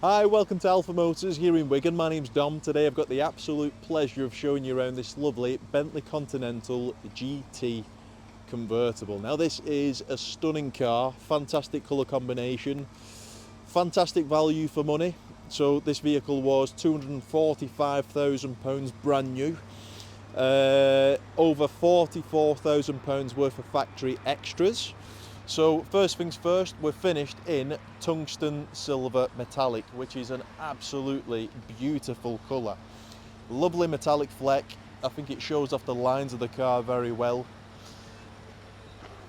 Hi, welcome to Alpha Motors here in Wigan. My name's Dom. Today I've got the absolute pleasure of showing you around this lovely Bentley Continental GT Convertible. Now this is a stunning car, fantastic colour combination, fantastic value for money. So this vehicle was £245,000 brand new, over £44,000 worth of factory extras. So first things first, we're finished in tungsten silver metallic, which is an absolutely beautiful colour. Lovely metallic fleck. I think it shows off the lines of the car very well.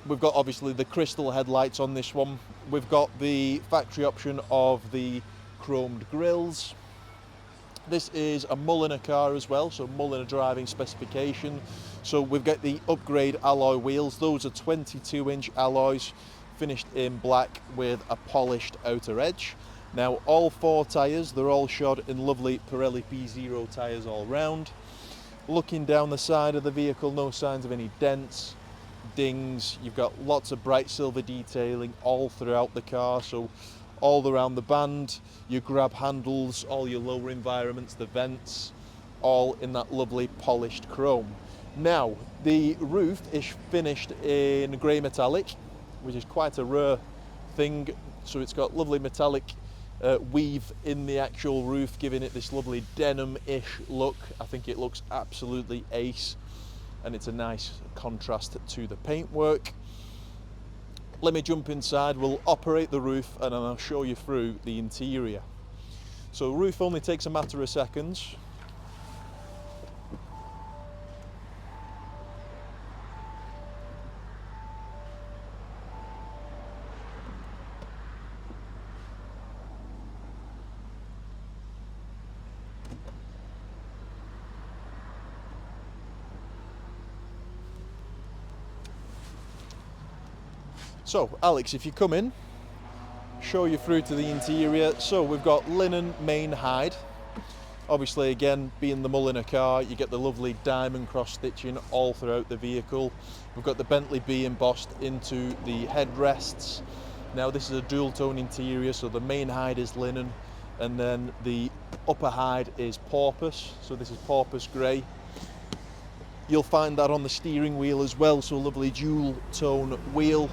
We've got obviously the crystal headlights on this one. We've got the factory option of the chromed grills. This is a Mulliner car as well, so Mulliner driving specification. So we've got the upgrade alloy wheels. Those are 22-inch alloys, finished in black with a polished outer edge. Now all four tyres, they're all shod in lovely Pirelli P0 tyres all round. Looking down the side of the vehicle, no signs of any dents, dings. You've got lots of bright silver detailing all throughout the car, so all around the band, your grab handles, all your lower environments, the vents, all in that lovely polished chrome. Now, the roof is finished in grey metallic, which is quite a rare thing. So it's got lovely metallic weave in the actual roof, giving it this lovely denim-ish look. I think it looks absolutely ace, and it's a nice contrast to the paintwork. Let me jump inside, we'll operate the roof and then I'll show you through the interior. So roof only takes a matter of seconds. So Alex, if you come in, show you through to the interior. So we've got linen main hide. Obviously, again, being the Mulliner car, you get the lovely diamond cross stitching all throughout the vehicle. We've got the Bentley B embossed into the headrests. Now this is a dual tone interior, so the main hide is linen and then the upper hide is Porpoise. So this is Porpoise grey. You'll find that on the steering wheel as well, so lovely dual tone wheel.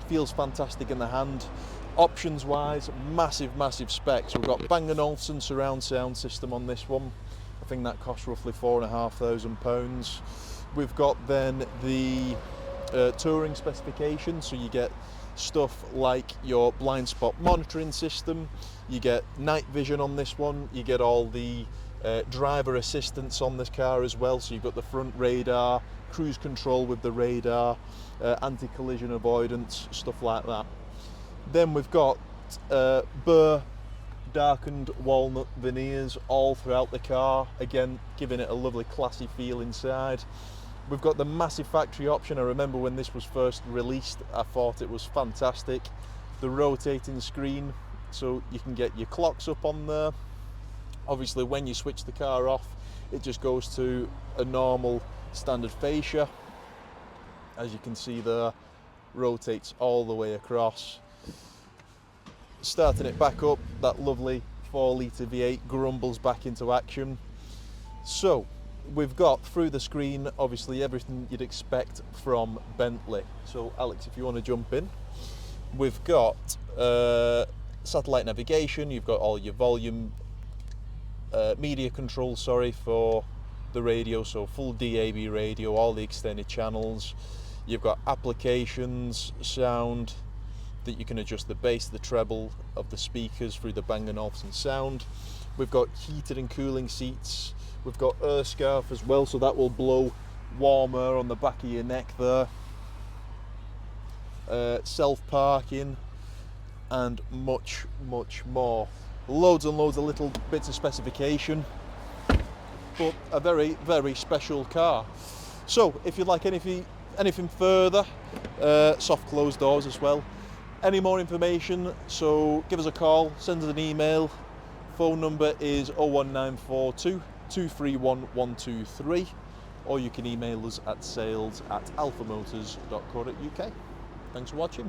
Feels fantastic in the hand. Options wise, massive specs. We've got Bang & Olufsen surround sound system on this one. I think that costs roughly £4,500. We've got then the Touring Specification, so you get stuff like your blind spot monitoring system, you get night vision on this one, you get all the driver assistance on this car as well, so you've got the front radar, cruise control with the radar, anti-collision avoidance, stuff like that. Then we've got burr darkened walnut veneers all throughout the car, again giving it a lovely classy feel inside. We've got the massive factory option. I remember when this was first released, I thought it was fantastic. The rotating screen, so you can get your clocks up on there. Obviously when you switch the car off, it just goes to a normal standard fascia. As you can see there, rotates all the way across. Starting it back up, that lovely 4-litre V8 grumbles back into action. So we've got through the screen obviously everything you'd expect from Bentley. So Alex, if you want to jump in, we've got satellite navigation, you've got all your volume, media control, for the radio, so full DAB radio, all the extended channels. You've got applications, sound, that you can adjust the bass, the treble of the speakers through the Bang & Olufsen sound. We've got heated and cooling seats. We've got air scarf as well, so that will blow warm air on the back of your neck there. Self-parking and much more. Loads and loads of little bits of specification, but a very special car. So if you'd like anything further, soft closed doors as well. Any more information, so give us a call, send us an email. Phone number is 01942 231 123, or you can email us at sales@alphamotors.co.uk. Thanks for watching.